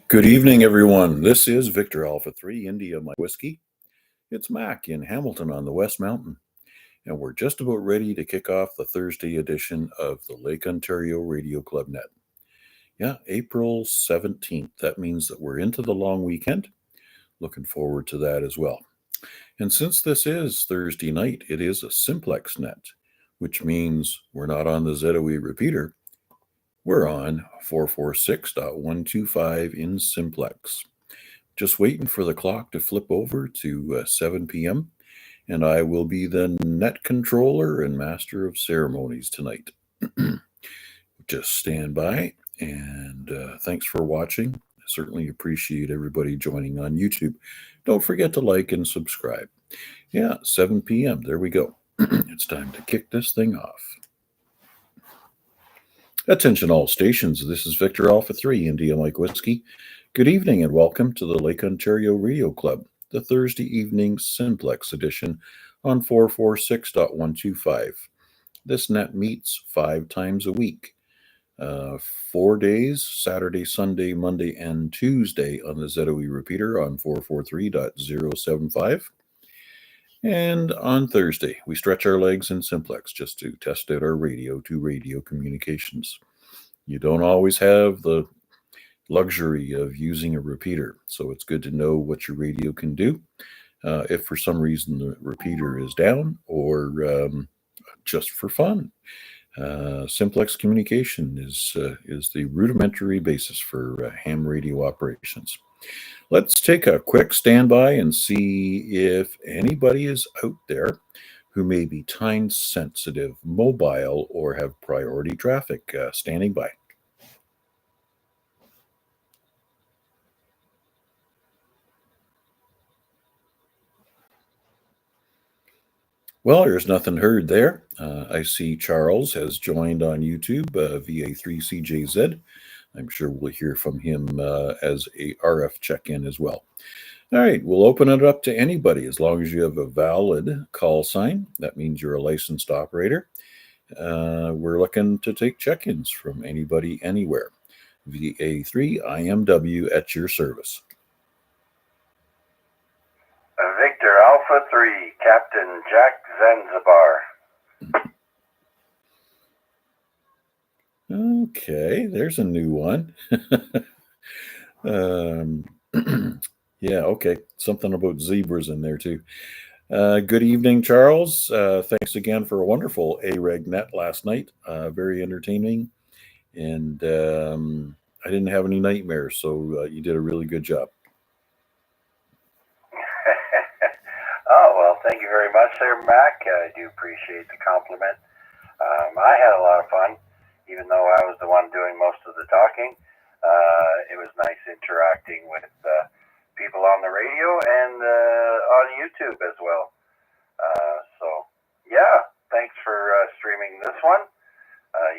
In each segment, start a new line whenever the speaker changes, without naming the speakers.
Good evening, everyone. This is Victor Alpha 3 India Mike Whiskey. It's Mac in Hamilton on the West Mountain, and we're just about ready to kick off the Thursday edition of the Lake Ontario Radio Club Net. Yeah, April 17th. That means that we're into the long weekend. Looking forward to that as well. And since this is Thursday night, it is a Simplex net, which means we're not on the ZOE repeater. We're on 446.125 in Simplex. Just waiting for the clock to flip over to 7 p.m. and I will be the net controller and master of ceremonies tonight. Just stand by, and thanks for watching. I certainly appreciate everybody joining on YouTube. Don't forget to like and subscribe. Yeah, 7 p.m. There we go. It's time to kick this thing off. Attention all stations. This is Victor Alpha 3 India Mike Whiskey. Good evening and welcome to the Lake Ontario Radio Club, the Thursday evening Simplex edition on 446.125. This net meets 5 times a week, 4 days, Saturday, Sunday, Monday, and Tuesday on the ZOE repeater on 443.075. And on Thursday, we stretch our legs in Simplex just to test out our radio-to-radio communications. You don't always have the luxury of using a repeater, so it's good to know what your radio can do. If for some reason the repeater is down or just for fun. Simplex communication is the rudimentary basis for ham radio operations. Let's take a quick standby and see if anybody is out there who may be time sensitive, mobile, or have priority traffic. Standing by. Well, there's nothing heard there. I see Charles has joined on YouTube, VA3CJZ. I'm sure we'll hear from him as a RF check-in as well. All right, we'll open it up to anybody as long as you have a valid call sign. That means you're a licensed operator. We're looking to take check-ins from anybody, anywhere. VA3IMW at your service.
Victor Alpha 3, Captain Jack Zanzibar.
Okay, there's a new one. Yeah, okay. Something about zebras in there too. Good evening, Charles. Thanks again for a wonderful AREG net last night. Very entertaining. And I didn't have any nightmares, so you did a really good job.
Oh, well, thank you very much there, Mac. I do appreciate the compliment. I had a lot of fun, even though I was the one doing most of the talking. It was nice interacting with people on the radio and on YouTube as well. So, yeah, thanks for streaming this one.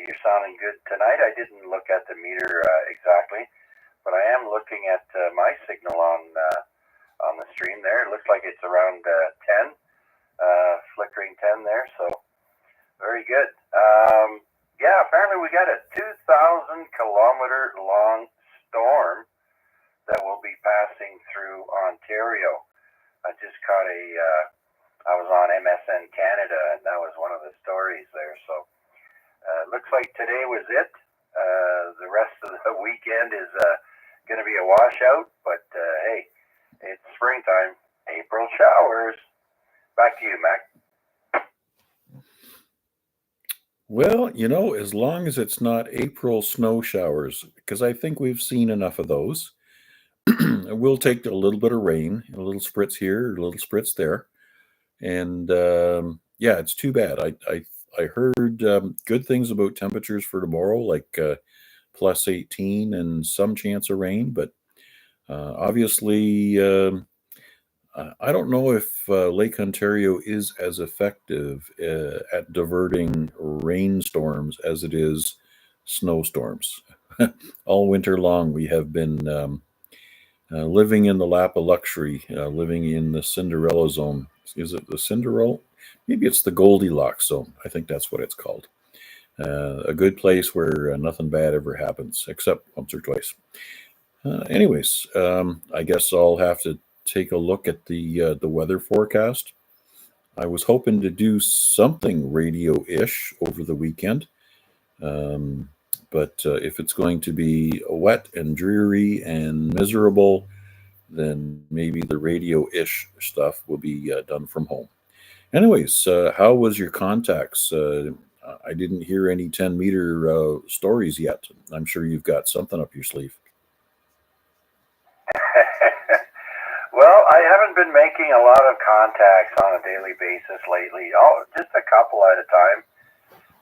You're sounding good tonight. I didn't look at the meter exactly, but I am looking at my signal on the stream there. It looks like it's around 10, flickering 10 there, so very good. Yeah, apparently we got a 2,000-kilometer long storm that will be passing through Ontario. I just caught I was on MSN Canada, and that was one of the stories there, so looks like today was it. The rest of the weekend is going to be a washout, but hey, it's springtime. April showers. Back to you, Mac.
Well, you know, as long as it's not April snow showers, because I think we've seen enough of those. We'll take a little bit of rain, a little spritz here, a little spritz there. And yeah, it's too bad. I heard good things about temperatures for tomorrow, like plus 18 and some chance of rain, but obviously I don't know if Lake Ontario is as effective at diverting rainstorms as it is snowstorms. All winter long, we have been living in the lap of luxury, living in the Cinderella zone. Is it the Cinderella? Maybe it's the Goldilocks zone. I think that's what it's called. A good place where nothing bad ever happens, except once or twice. Anyways, I guess I'll have to take a look at the weather forecast. I was hoping to do something radio-ish over the weekend, um, but if it's going to be wet and dreary and miserable, then maybe the radio-ish stuff will be done from home. Anyways, how was your contacts? I didn't hear any 10-meter stories yet. I'm sure you've got something up your sleeve.
Well, I haven't been making a lot of contacts on a daily basis lately. Oh, just a couple at a time,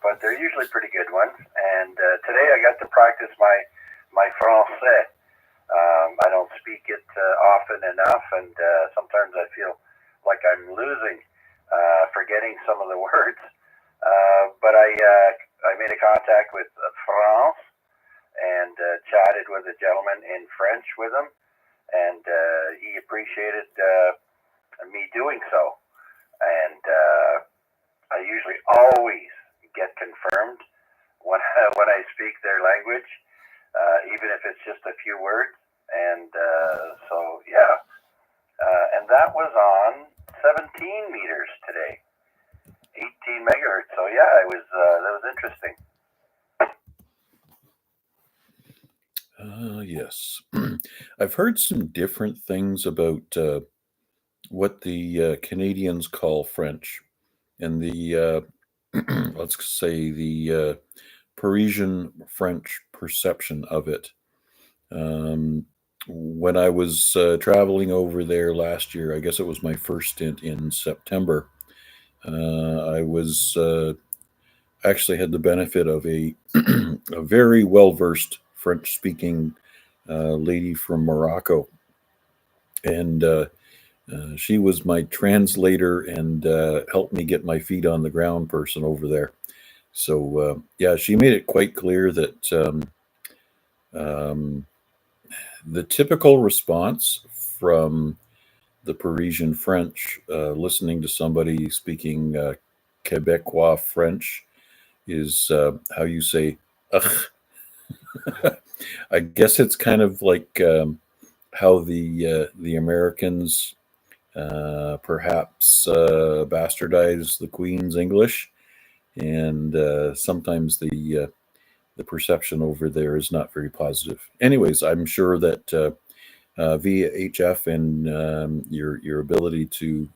but they're usually pretty good ones. And today I got to practice my français. I don't speak it often enough, and sometimes I feel like I'm losing, forgetting some of the words. But I made a contact with France and chatted with a gentleman in French with him, and he appreciated me doing so. And I usually always get confirmed when when I speak their language, even if it's just a few words. And so yeah, and that was on 17 meters today, 18 megahertz. So yeah, it was that was interesting.
Yes. I've heard some different things about what the Canadians call French and the, let's say, the Parisian French perception of it. Um, when I was traveling over there last year, I guess it was my first stint in September, I was actually had the benefit of a very well versed French speaking lady from Morocco, and she was my translator and helped me get my feet on the ground person over there. So yeah, she made it quite clear that um, the typical response from the Parisian French, listening to somebody speaking Quebecois French, is how you say "ugh." I guess it's kind of like how the Americans perhaps bastardize the Queen's English, and sometimes the perception over there is not very positive. Anyways, I'm sure that VHF and your ability to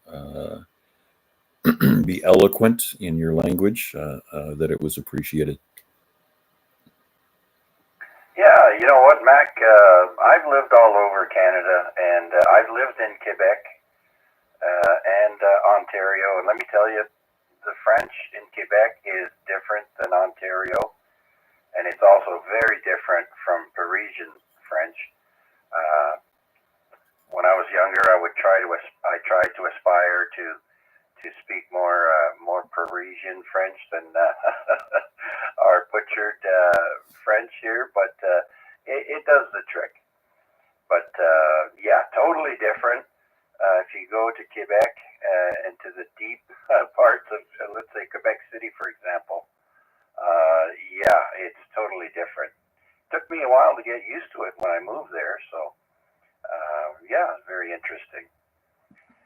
be eloquent in your language, that it was appreciated.
Yeah, you know what, Mac? I've lived all over Canada, and I've lived in Quebec and Ontario. And let me tell you, the French in Quebec is different than Ontario, and it's also very different from Parisian French. Uh, when I was younger, I tried to aspire to speak more Parisian French than our butchered French here, but it does the trick. But yeah, totally different. If you go to Quebec into the deep parts of, let's say, Quebec City, for example, yeah, it's totally different. Took me a while to get used to it when I moved there, so yeah, it's very interesting.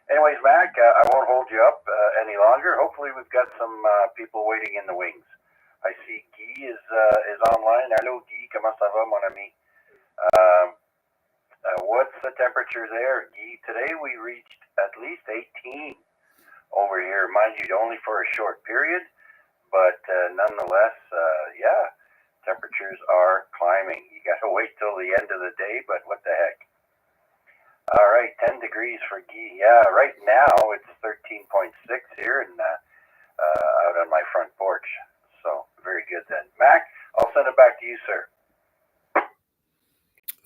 Anyways, Mac, I won't hold you up any longer. Hopefully, we've got some people waiting in the wings. I see Guy is online. Hello, Guy. Comment ça va, mon ami? Um, what's the temperature there, Guy? Today we reached at least 18 over here. Mind you, only for a short period, but nonetheless, yeah, temperatures are climbing. You got to wait till the end of the day, but what the heck? All right, 10 degrees for Guy. Yeah, right now it's 13.6 here and out on my front porch. So very good then. Mac, I'll send it back to you, sir.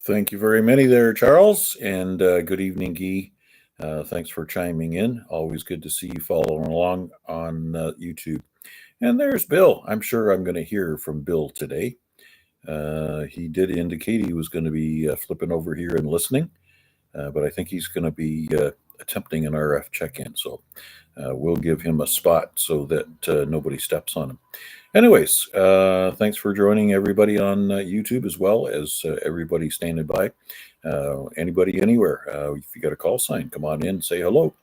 Thank you very many there, Charles, and good evening, Guy. Thanks for chiming in. Always good to see you following along on YouTube. And there's Bill. I'm sure I'm going to hear from Bill today. He did indicate he was going to be flipping over here and listening, but I think he's going to be attempting an RF check-in. So we'll give him a spot so that nobody steps on him. Anyways, thanks for joining everybody on YouTube, as well as everybody standing by. Anybody anywhere, if you got a call sign, come on in, say hello.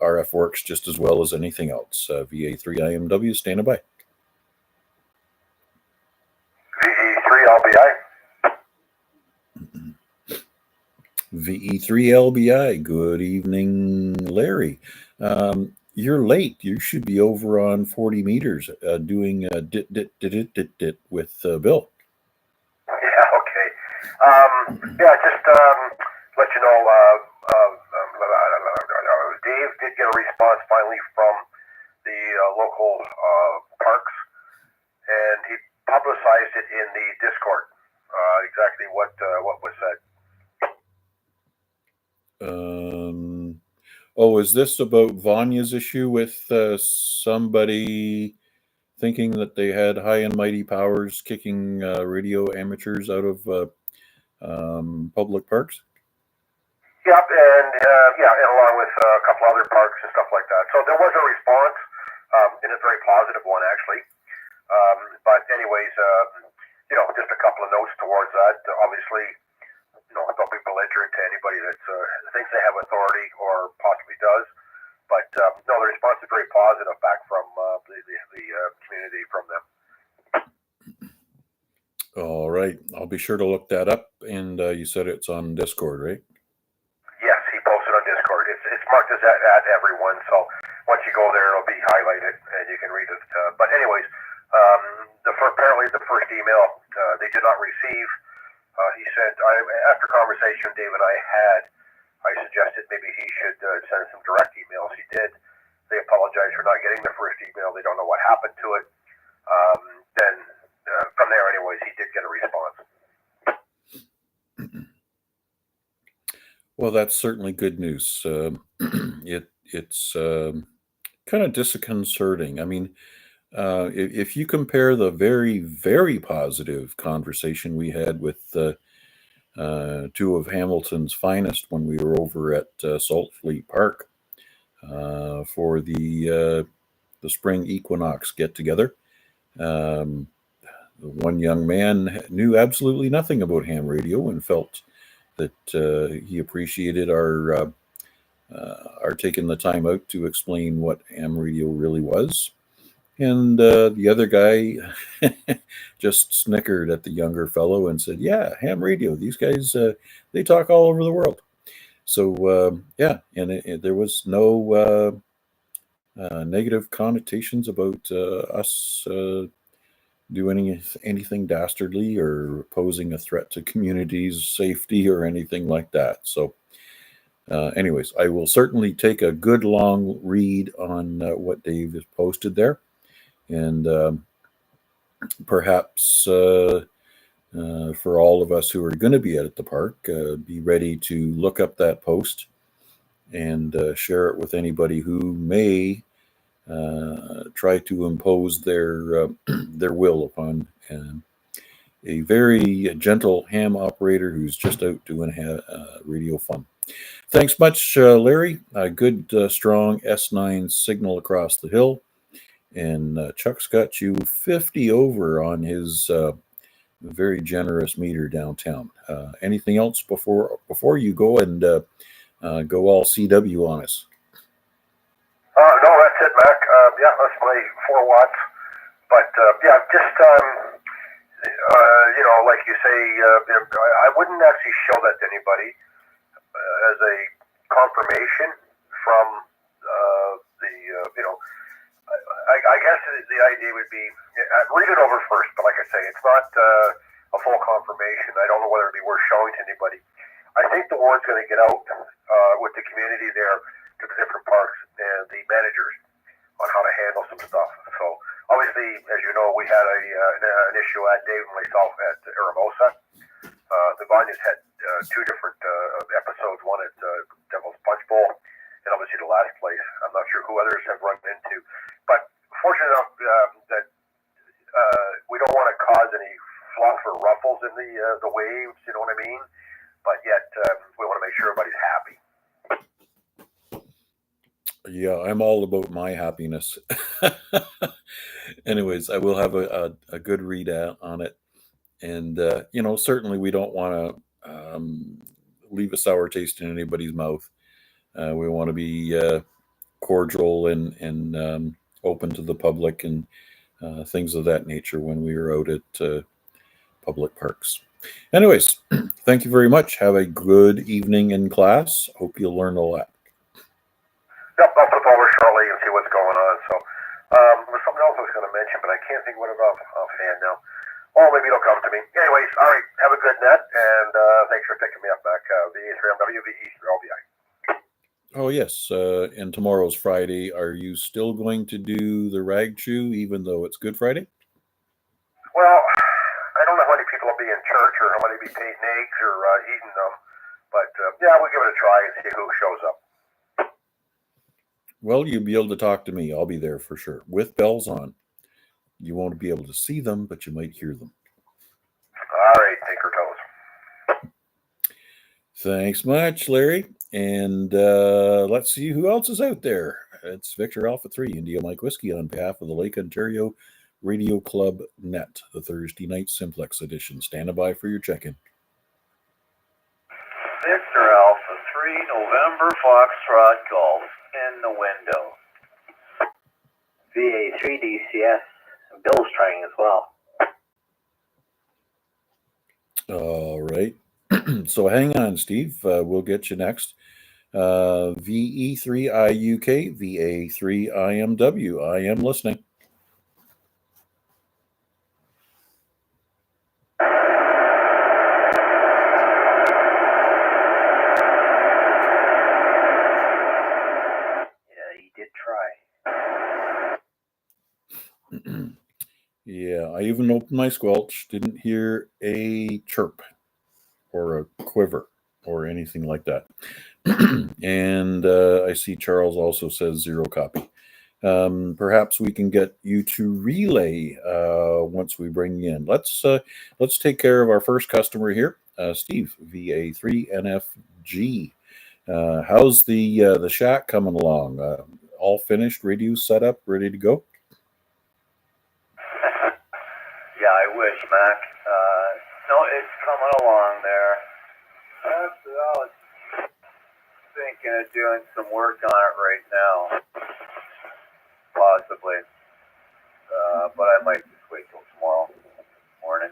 RF works just as well as anything else. VA3IMW standing by.
VA3LBI.
VE3LBI. Good evening, Larry. You're late. You should be over on 40 meters doing dit with Bill.
Yeah, okay. Just let you know, Dave did get a response finally from the local parks, and he publicized it in the Discord, exactly what was said.
Is this about Vanya's issue with somebody thinking that they had high and mighty powers kicking radio amateurs out of public parks?
Yep, and along with a couple other parks and stuff like that. So there was a response, and a very positive one, actually. But anyways, just a couple of notes towards that. Obviously, don't be belligerent to anybody that thinks they have authority or possibly does. But no, the response is very positive back from the community from them.
All right, I'll be sure to look that up. And you said it's on Discord, right?
Yes, he posted on Discord. It's marked as at everyone, so once you go there, it'll be highlighted and you can read it. But anyways, apparently the first email they did not receive. He said, after conversation Dave and I had, I suggested maybe he should send some direct emails. He did. They apologize for not getting the first email. They don't know what happened to it. Then from there, anyways, he did get a response.
Well, that's certainly good news. It's kind of disconcerting. I mean, if you compare the very, very positive conversation we had with two of Hamilton's finest when we were over at Salt Fleet Park for the spring equinox get-together, one young man knew absolutely nothing about ham radio and felt that he appreciated our taking the time out to explain what ham radio really was. And the other guy just snickered at the younger fellow and said, yeah, ham radio, these guys, they talk all over the world. So, and there was no negative connotations about us doing anything dastardly or posing a threat to communities' safety or anything like that. So anyways, I will certainly take a good long read on what Dave has posted there. And perhaps for all of us who are going to be at the park, be ready to look up that post and share it with anybody who may try to impose their will upon a very gentle ham operator who's just out doing radio fun. Thanks much, Larry. A good, strong S9 signal across the hill. And Chuck's got you 50 over on his very generous meter downtown. Anything else before you go and go all CW on us?
No, that's it, Mac. That's my 4 watts. But like you say, I wouldn't actually show that to anybody as a confirmation from I guess the idea would be read it over first. But like I say, it's not a full confirmation. I don't know whether it'd be worth showing to anybody. I think the word's going to get out with the community there to the different parks and the managers on how to handle some stuff. So obviously, as you know, we had an issue at Dave and myself at Aramosa. The Vanyas had 2 different episodes, one at Devil's Punch Bowl, and obviously the last place. I'm not sure who others have run into, but fortunate enough that we don't want to cause any fluff or ruffles in the waves, you know what I mean? But yet we want to make sure everybody's happy.
Yeah, I'm all about my happiness. Anyways, I will have a good read out on it. And, certainly we don't want to leave a sour taste in anybody's mouth. We want to be cordial and open to the public and things of that nature when we are out at public parks. Anyways, thank you very much. Have a good evening in class. Hope you learn a lot.
Yep, I'll flip over shortly and see what's going on. So, there's something else I was going to mention, but I can't think what it was offhand now. Well, maybe it'll come to me. Anyways, all right, have a good net, and thanks for picking me up back. VA3IMW, VE3LBI.
Oh, yes. And tomorrow's Friday. Are you still going to do the rag chew, even though it's Good Friday?
Well, I don't know how many people will be in church or how many will be painting eggs or eating them, but yeah, we'll give it a try and see who shows up.
Well, you'll be able to talk to me. I'll be there for sure, with bells on. You won't be able to see them, but you might hear them.
All right, tinker toes.
Thanks much, Larry. And let's see who else is out there. It's Victor Alpha 3, India Mike Whiskey, on behalf of the Lake Ontario Radio Club Net, the Thursday night Simplex edition. Stand by for your check-in.
Victor Alpha 3, November Foxtrot Golf in the window. VA3 DCS. Bill's trying as well.
All right. So hang on, Steve. We'll get you next. VE3IUK, VA3IMW. I am listening.
Yeah, he did try.
Yeah, I even opened my squelch, didn't hear a chirp or a quiver or anything like that. And I see Charles also says 0 copy. Perhaps we can get you to relay once we bring you in. Let's take care of our first customer here, Steve, VA3NFG. How's the shack coming along? All finished, radio set up, ready to go?
Yeah, I wish, Mac. No, it's coming along there. I was thinking of doing some work on it right now. Possibly. But I might just wait till tomorrow morning.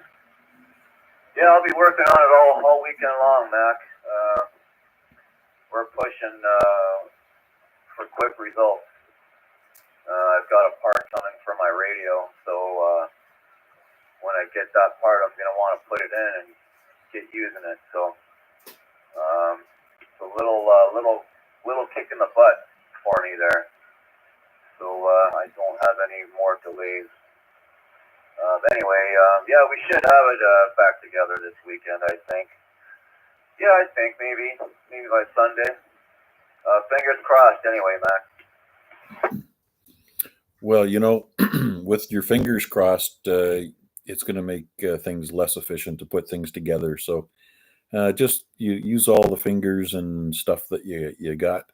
Yeah, I'll be working on it all weekend long, Mac. We're pushing for quick results. I've got a part coming for my radio, so when I get that part, I'm going to want to put it in and get using it. So it's a little kick in the butt for me there. So I don't have any more delays. But anyway, yeah, we should have it back together this weekend, I think. Yeah, I think maybe by Sunday. Fingers crossed anyway, Mac.
Well, with your fingers crossed, it's going to make things less efficient to put things together. So just you use all the fingers and stuff that you got.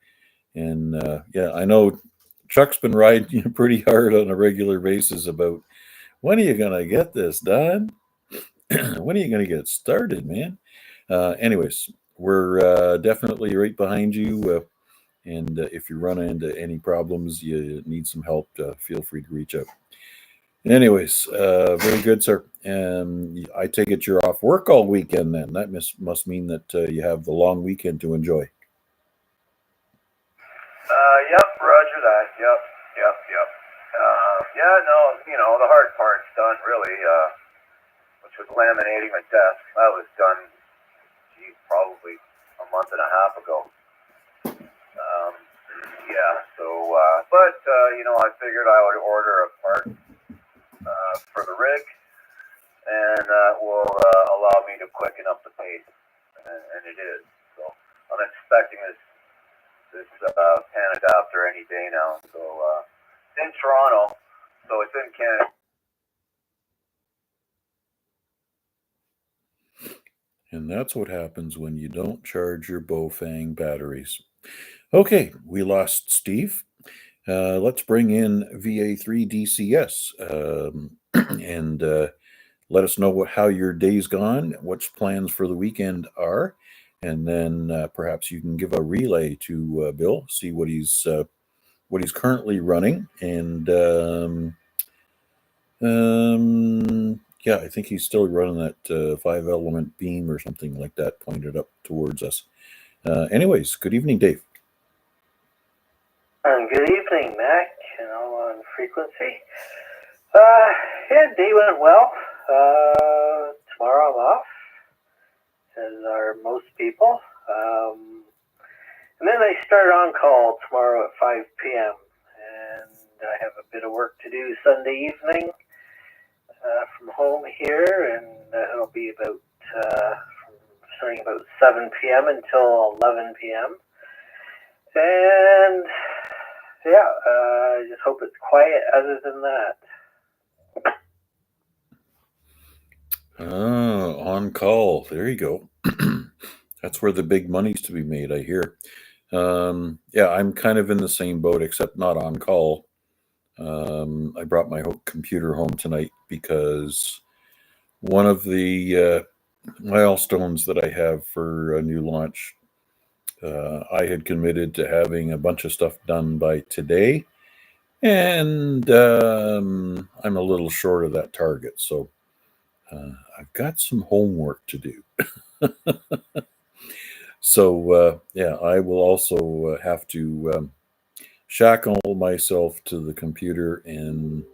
And yeah, I know Chuck's been riding you pretty hard on a regular basis about, when are you going to get this done? When are you going to get started, man? Anyways, we're definitely right behind you. And if you run into any problems, you need some help, feel free to reach out. Anyways, very good, sir. I take it you're off work all weekend then. That must mean that you have the long weekend to enjoy.
Yep, roger that. Yep. Yeah, no, the hard part's done, really, which was laminating my desk. That was done, probably a month and a half ago. Yeah, so, but, I figured I would order a part for the rig, and that will allow me to quicken up the pace, and it is. So I'm expecting this pan adapter any day now. So it's in Toronto, so it's in Canada.
And that's what happens when you don't charge your Bofang batteries. Okay, we lost Steve. Let's bring in VA3DCS and let us know how your day's gone, what plans for the weekend are, and then perhaps you can give a relay to Bill, see what he's currently running, and yeah, I think he's still running that 5-element beam or something like that pointed up towards us. Anyways, good evening, Dave.
Good evening, Mac, on frequency. Yeah, day went well. Tomorrow I'm off, as are most people. And then I start on call tomorrow at 5 p.m. And I have a bit of work to do Sunday evening from home here, and it'll be about starting about 7 p.m. until 11 p.m. And yeah, I just hope it's quiet other than that.
On call. There you go. That's where the big money's to be made, I hear. Yeah, I'm kind of in the same boat, except not on call. I brought my computer home tonight because one of the milestones that I have for a new launch, I had committed to having a bunch of stuff done by today, and I'm a little short of that target. So I've got some homework to do. So yeah, I will also have to shackle myself to the computer and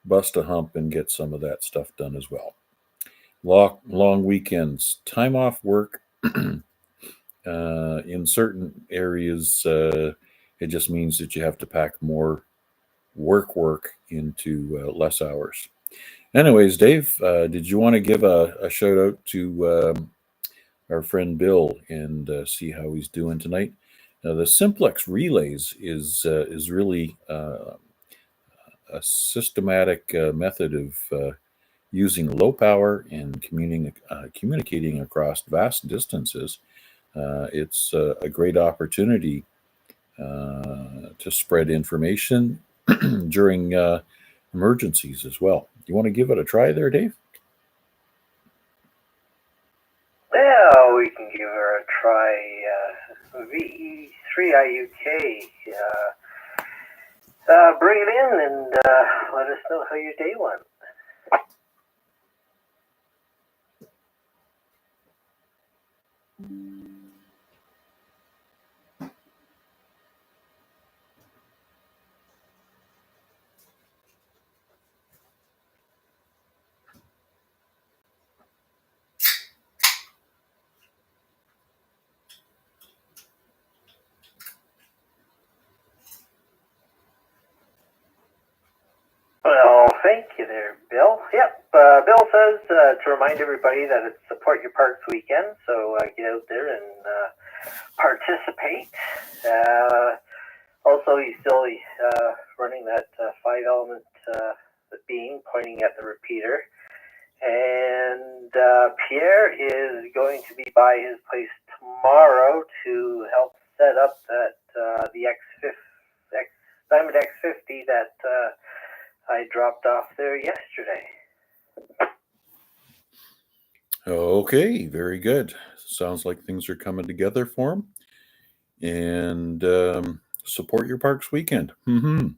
bust a hump and get some of that stuff done as well. Long weekends, time off work. In certain areas, it just means that you have to pack more work into less hours. Anyways, Dave, did you want to give a shout out to our friend Bill and see how he's doing tonight? Now, the Simplex relays is really a systematic method of using low power and communicating across vast distances. It's a great opportunity to spread information during emergencies as well. You want to give it a try there, Dave?
Yeah, we can give her a try. VA3IMW bring it in and let us know how your day went. Well, thank you there, Bill. Yep, Bill says to remind everybody that it's Support Your Parks weekend, so get out there and participate. Also, he's still running that 5-element beam pointing at the repeater. And Pierre is going to be by his place tomorrow to help set up that the Diamond X50 that I dropped off there yesterday.
Okay, very good. Sounds like things are coming together for him. And Support Your Parks weekend. Of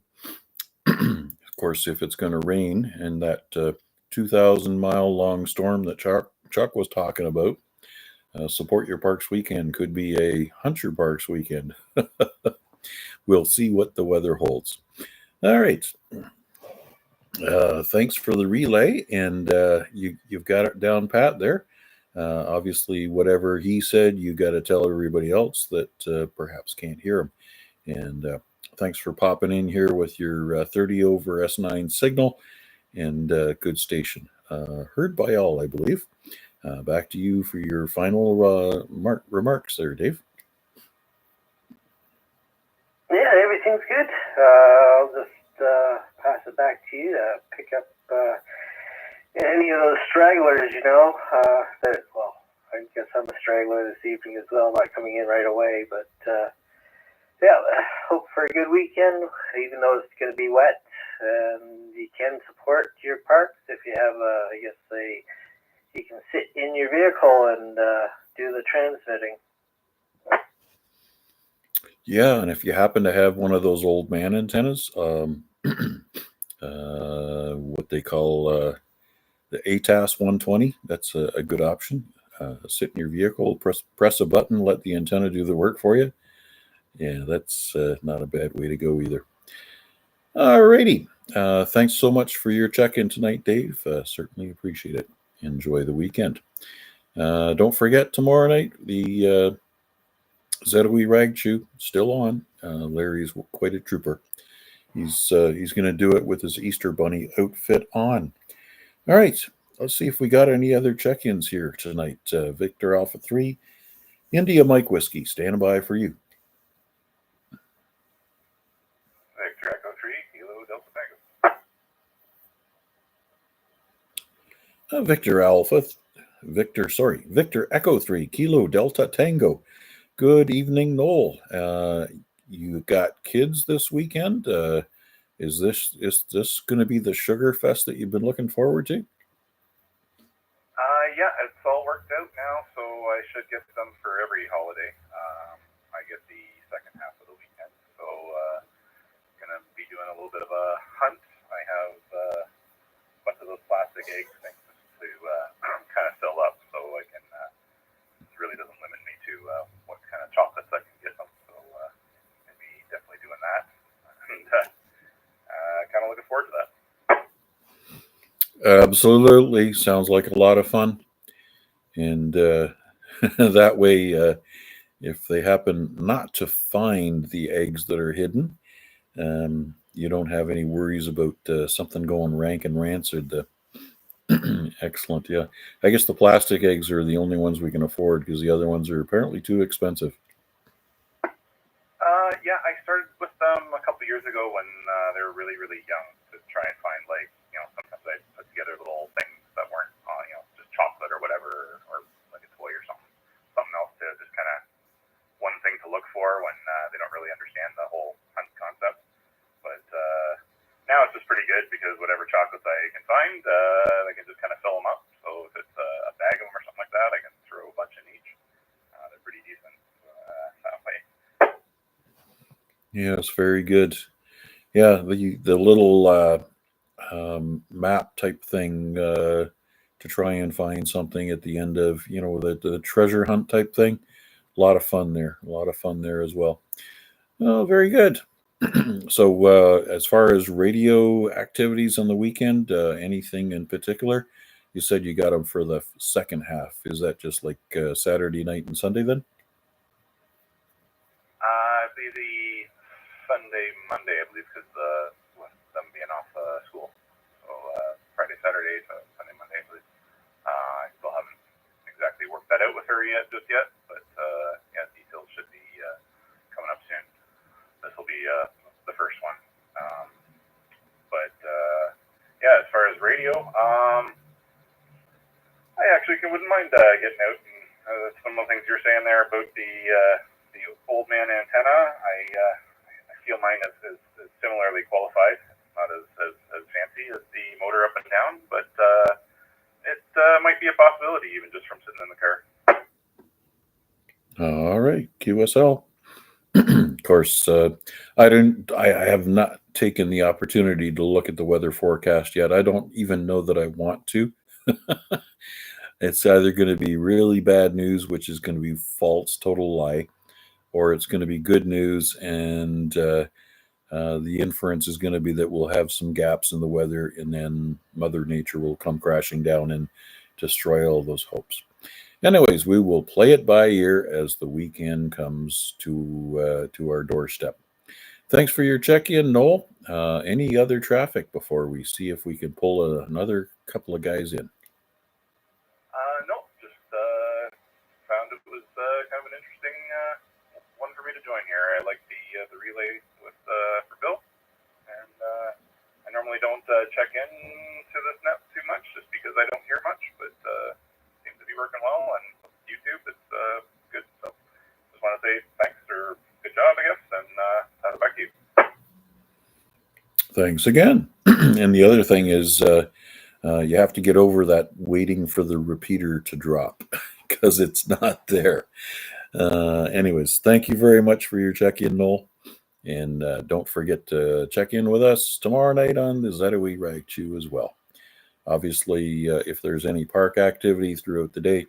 course, if it's going to rain and that 2,000-mile long storm that Chuck was talking about, Support Your Parks weekend could be a Hunt Your Parks weekend. We'll see what the weather holds. All right. Thanks for the relay, and you've got it down pat there. Obviously, whatever he said, you got to tell everybody else that perhaps can't hear him. And thanks for popping in here with your 30 over S9 signal and good station. Heard by all, I believe. Back to you for your final remarks there, Dave.
Yeah, everything's good. I'll just pass it back to you to pick up any of those stragglers, well, I guess I'm a straggler this evening as well, not coming in right away, but Yeah, hope for a good weekend, even though it's going to be wet. And you can support your parks if you have, you can sit in your vehicle and do the transmitting.
Yeah, and if you happen to have one of those old man antennas, what they call the ATAS 120, that's a good option. Sit in your vehicle, press a button, let the antenna do the work for you. Yeah, that's not a bad way to go either. Alrighty. Thanks so much for your check-in tonight, Dave. Certainly appreciate it. Enjoy the weekend. Don't forget tomorrow night, the ZOE Rag Chew still on. Larry's quite a trooper. He's going to do it with his Easter Bunny outfit on. All right. Let's see if we got any other check-ins here tonight. Victor Alpha 3, India Mike Whiskey, standing by for you.
Victor Echo 3, Kilo Delta Tango.
Victor Echo 3, Kilo Delta Tango. Good evening, Noel. You got kids this weekend? Is this going to be the sugar fest that you've been looking forward to?
Yeah, it's all worked out now, so I should get them for every holiday. I get the second half of the weekend, so gonna be doing a little bit of a hunt. I have a bunch of those plastic egg things to kind of fill up, so I can. It really doesn't limit me to what kind of chocolates I can get them. So I'll be definitely doing that, and kind of looking forward to that.
Absolutely. Sounds like a lot of fun. And that way, if they happen not to find the eggs that are hidden, you don't have any worries about something going rank and rancid. Excellent. Yeah. I guess the plastic eggs are the only ones we can afford because the other ones are apparently too expensive.
Yeah, I started with them a couple years ago when they were really, really young to try and find, like, sometimes I put together little things that weren't, just chocolate or whatever, or like a toy or something else to just kind of one thing to look for when they don't really understand the whole hunt concept. But now it's just pretty good because whatever chocolates I can find, I can just kind of fill them up. So if it's a bag of them or something like that, I can throw a bunch in each. They're pretty decent that way.
Yes, very good. Yeah, the little map type thing to try and find something at the end of the treasure hunt type thing. A lot of fun there. A lot of fun there as well. Oh, very good. So, as far as radio activities on the weekend, anything in particular? You said you got them for the second half. Is that just like Saturday night and Sunday then?
It'd be the Sunday, Monday, I believe, because them being off school. So Friday, Saturday, Sunday, Monday, I believe. I still haven't exactly worked that out with her just yet, but yeah, details should be coming up soon. This will be the first one. But yeah, as far as radio, I actually wouldn't mind getting out and some of the things you're saying there about the old man antenna. I feel mine is similarly qualified. It's not as fancy as the motor up and down, but it might be a possibility even just from sitting in the car.
All right, QSL. Of course, I have not taken the opportunity to look at the weather forecast yet. I don't even know that I want to. It's either going to be really bad news, which is going to be false, total lie, or it's going to be good news, and the inference is going to be that we'll have some gaps in the weather, and then Mother Nature will come crashing down and destroy all those hopes. Anyways, we will play it by ear as the weekend comes to our doorstep. Thanks for your check-in, Noel. Any other traffic before we see if we can pull another couple of guys in?
No, just found it was kind of an interesting one for me to join here. I like the relay with for Bill, and I normally don't check in to this net too much just because I don't hear much, but seems to be working well. And YouTube, it's good. So just want to say thanks or good job, I guess, and
Thanks again. And the other thing is you have to get over that waiting for the repeater to drop because it's not there. Anyways, thank you very much for your check-in, Noel. And don't forget to check in with us tomorrow night on the ZOE Rag Chew as well. Obviously, if there's any park activity throughout the day,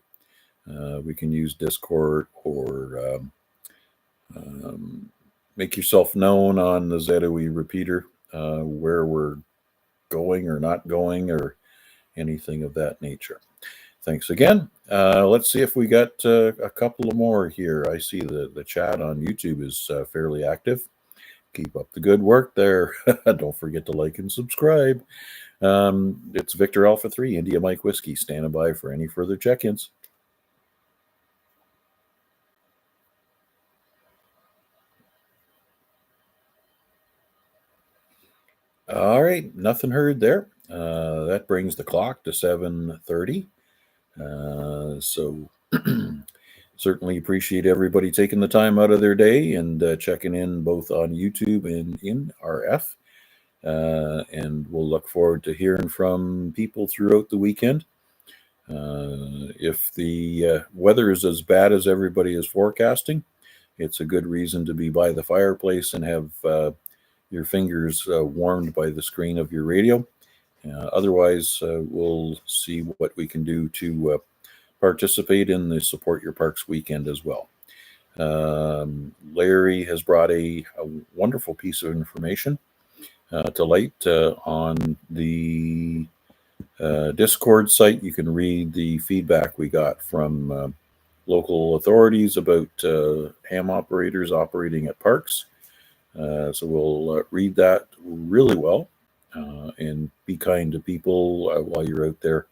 we can use Discord or make yourself known on the ZOE repeater where we're going or not going or anything of that nature. Thanks again. Let's see if we got a couple of more here. I see the chat on YouTube is fairly active. Keep up the good work there. Don't forget to like and subscribe. It's Victor Alpha 3, India Mike Whiskey, standing by for any further check-ins. All right, nothing heard there. That brings the clock to 7:30. So certainly appreciate everybody taking the time out of their day and checking in both on YouTube and in RF. And we'll look forward to hearing from people throughout the weekend. If the weather is as bad as everybody is forecasting, it's a good reason to be by the fireplace and have your fingers warmed by the screen of your radio. Otherwise, we'll see what we can do to participate in the Support Your Parks weekend as well. Larry has brought a wonderful piece of information to light on the Discord site. You can read the feedback we got from local authorities about ham operators operating at parks. So we'll read that really well and be kind to people while you're out there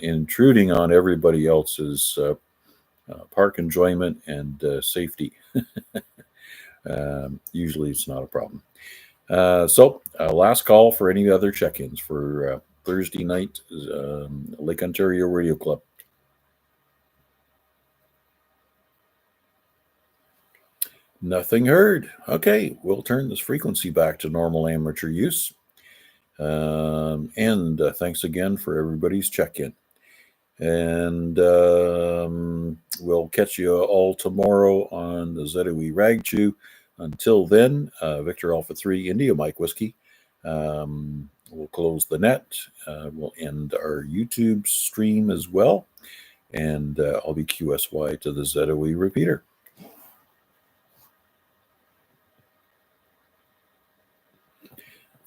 intruding on everybody else's park enjoyment and safety. Usually it's not a problem. So last call for any other check-ins for Thursday night, Lake Ontario Radio Club. Nothing heard. Okay, we'll turn this frequency back to normal amateur use. And thanks again for everybody's check-in. And we'll catch you all tomorrow on the ZOE Rag Chew. Until then, Victor Alpha 3, India Mike Whiskey. We'll close the net. We'll end our YouTube stream as well. And I'll be QSY to the ZOE repeater.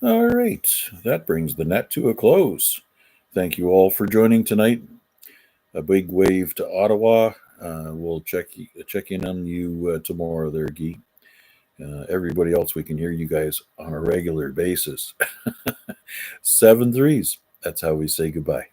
All right, that brings the net to a close. Thank you all for joining tonight. A big wave to Ottawa. We'll check in on you tomorrow there, Guy. Everybody else, we can hear you guys on a regular basis. 7 3s. That's how we say goodbye.